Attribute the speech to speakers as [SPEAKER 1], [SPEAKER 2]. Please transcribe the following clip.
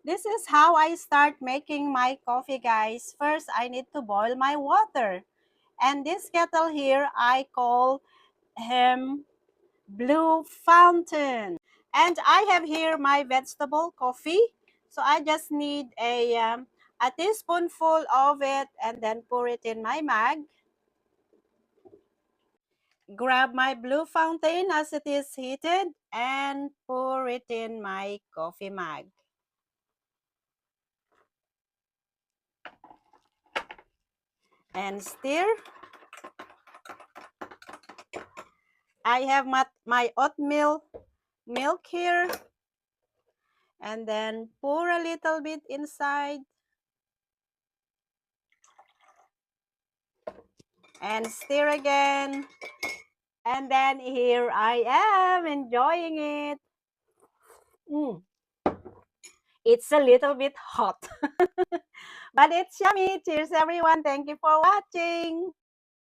[SPEAKER 1] This is how I start making my coffee, guys. First, I need to boil my water. And this kettle here, I call him Blue Fountain. And I have here my vegetable coffee. So I just need a teaspoonful of it and then pour it in my mug. Grab my Blue Fountain as it is heated and pour it in my coffee mug. And stir. I have my oatmeal milk here. And then pour a little bit inside. And stir again. And then here I am enjoying it. It's a little bit hot, but it's yummy. Cheers, everyone. Thank you for watching.